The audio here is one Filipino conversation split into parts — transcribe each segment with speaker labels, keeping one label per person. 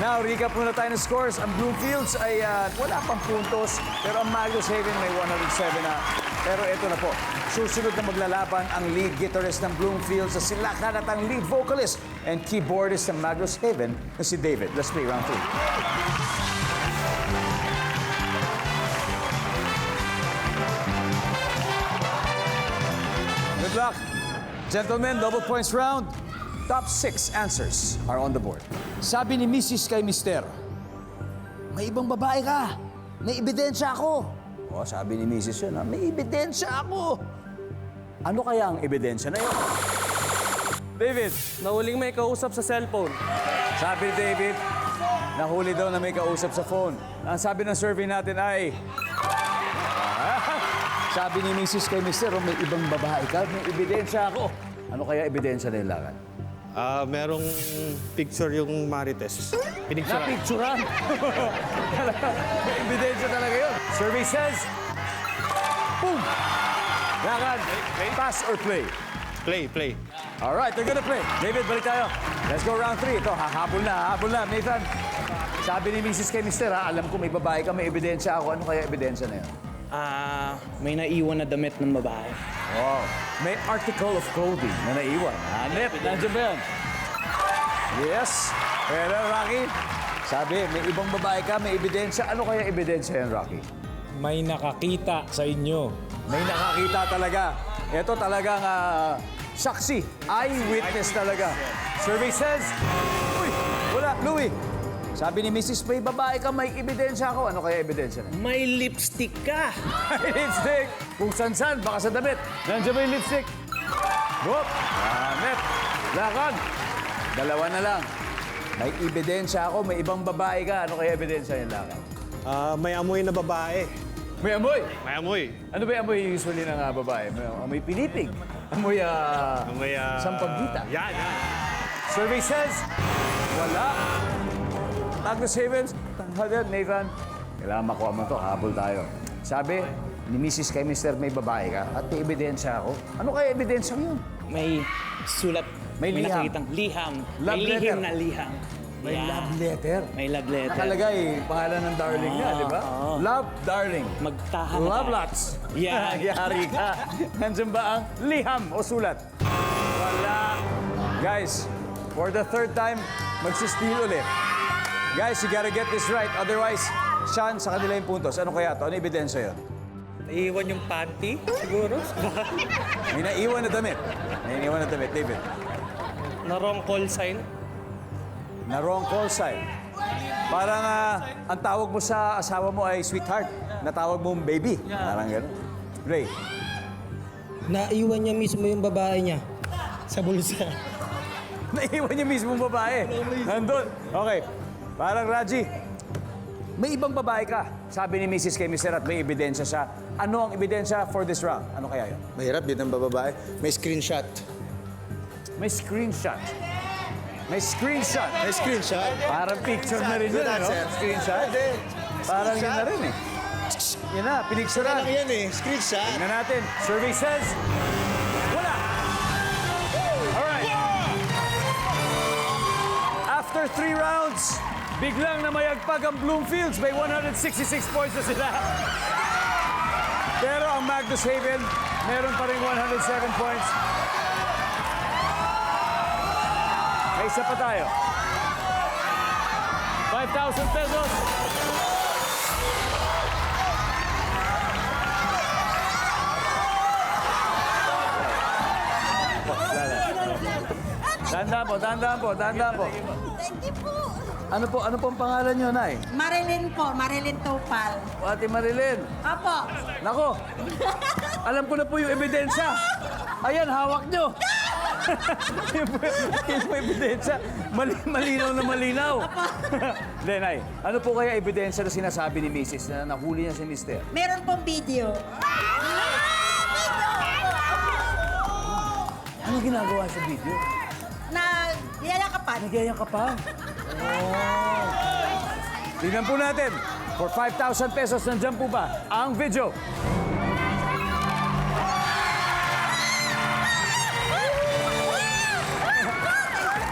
Speaker 1: Now, recap muna tayo ng scores. Ang Bloomfields ay wala pang puntos, pero ang Magnus Haven may 107 na. Pero ito na po, susunod na maglalaban ang lead guitarist ng Bloomfields na si Lakan at ang lead vocalist and keyboardist ng Magnus Haven na si David. Let's play round 2. Good luck. Gentlemen, double points round. Top 6 answers are on the board. Sabi ni Mrs. kay Mister, may ibang babae ka. May ebidensya ako. O, sabi ni Mrs. yun, may ebidensya ako. Ano kaya ang ebidensya na yun? David.
Speaker 2: Nahuling may kausap sa cellphone.
Speaker 1: Sabi ni David, nahuli daw na may kausap sa phone. Ang sabi ng survey natin ay... Sabi ni Mrs. kay Mister, may ibang babae ka, may ebidensya ako. Ano kaya ebidensya na yung Lakan?
Speaker 3: Merong picture yung Marites. Pinicturean.
Speaker 1: Napicturan. May ebidensya talaga yun. Survey says, boom! Lakan, pass or play?
Speaker 3: Play.
Speaker 1: All right, they're gonna play. David, balik tayo. Let's go round 3. Ito, hahabol na. Nathan, sabi ni Mrs. kay Mister, alam ko may babae ka, may ebidensya ako. Ano kaya ebidensya na yun?
Speaker 2: May naiwan na damit ng babae.
Speaker 1: Wow. May article of clothing na naiwan. Hanep, nandiyan ba yan? Yes. Pero, Rocky, sabi, may ibang babae ka, may ebidensya. Ano kaya ebidensya yan, Rocky?
Speaker 4: May nakakita sa inyo.
Speaker 1: May nakakita talaga. Ito talagang saksi. Eyewitness talaga. Survey says, uy, wala, Louie. Sabi ni Mrs. May babae ka, may ebidensya ako. Ano kaya ebidensya na?
Speaker 2: May lipstick ka!
Speaker 1: May lipstick! Kung san-san, baka sa damit. Nandiyan ba yung lipstick? Whoop! Hanep! Lakan! Dalawa na lang. May ebidensya ako, may ibang babae ka. Ano kaya ebidensya yung Lakan?
Speaker 3: May amoy na babae.
Speaker 1: May amoy!
Speaker 3: May amoy.
Speaker 1: Ano ba yung amoy usually ng babae? May amoy pinipig. Amoy, sampaggita.
Speaker 3: Yan.
Speaker 1: Survey says, wala. Magnus Haven, Nathan, kailangan makuha mo to, habol tayo. Sabi ni Mrs. kay Mr. may babae ka at may ebidensya ako. Ano kaya ebidensya yun?
Speaker 2: May sulat.
Speaker 1: May liham.
Speaker 2: nakikitang liham.
Speaker 1: Love
Speaker 2: may
Speaker 1: letter.
Speaker 2: lihim na liham.
Speaker 1: May
Speaker 2: Yeah.
Speaker 1: love letter.
Speaker 2: May love letter.
Speaker 1: Nakalagay, pangalan ng darling niya, di ba?
Speaker 2: oo.
Speaker 1: Love, darling.
Speaker 2: Magtahan na
Speaker 1: Love
Speaker 2: tayo.
Speaker 1: lots.
Speaker 2: Yeah.
Speaker 1: Yari ka. Nandiyan ba ang liham o sulat? Wala. Guys, for the third time, magsisteal ulit. Guys, you gotta get this right. Otherwise, Sean, sa kanila yung puntos. Ano kaya to? Ano ebidensya yun?
Speaker 2: Naiwan yung panty, siguro.
Speaker 1: May naiwan na damit. May naiwan na damit, David.
Speaker 2: na wrong call sign.
Speaker 1: Na wrong call sign. Parang ang tawag mo sa asawa mo ay sweetheart. Natawag mo baby. Parang gano'n. Ray.
Speaker 4: Naiwan niya mismo yung babae niya sa bulsa.
Speaker 1: Naiwan niya mismo babae. Nandun. Okay. Parang Raji. May ibang babae ka. Sabi ni Mrs. kay Mr. at may ebidensya siya. Ano ang ebidensya for this round? Ano kaya yun?
Speaker 5: Mahirap din ang babae. May screenshot.
Speaker 1: May screenshot. May screenshot.
Speaker 5: May screenshot?
Speaker 1: Parang picture na rin yun,
Speaker 5: Good
Speaker 1: no?
Speaker 5: answer.
Speaker 1: Screenshot. Parang yun na rin eh. Yan na, pinicturean.
Speaker 5: Lang yan eh. Screenshot.
Speaker 1: Tingnan natin. Survey says, wala. Alright. After 3 rounds, biglang namayagpag ang Bloomfields. May 166 points na sila. Pero ang Magnus Haven, meron pa rin 107 points. May isa pa tayo. 5,000 pesos. Tandaan po.
Speaker 6: Thank you po.
Speaker 1: Ano po ang pangalan nyo, Nay?
Speaker 6: Marilyn po, Marilyn Topal.
Speaker 1: Ate Marilyn.
Speaker 6: Opo.
Speaker 1: Nako, alam ko na po yung ebidensya. Ayan, hawak nyo. Yun po yung ebidensya. Malinaw na malinaw. Hindi, Nay. Ano po kaya ebidensya na sinasabi ni Mrs. na nahuli niya si Mister?
Speaker 6: Meron pong video.
Speaker 1: Ano ginagawa sa video?
Speaker 6: Na niyayakapan.
Speaker 1: Nagyayang ka pa. Oh. Tingnan po natin. For 5,000 pesos, nandiyan po ba ang video?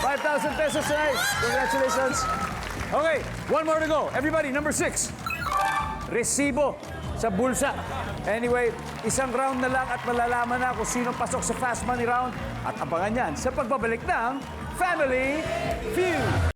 Speaker 1: ₱5,000 pesos, Nay. Congratulations. Okay, one more to go. Everybody, number 6. Resibo sa bulsa. Anyway, isang round na lang at malalaman na kung sino pasok sa Fast Money Round at abangan yan sa pagbabalik ng Family Feud.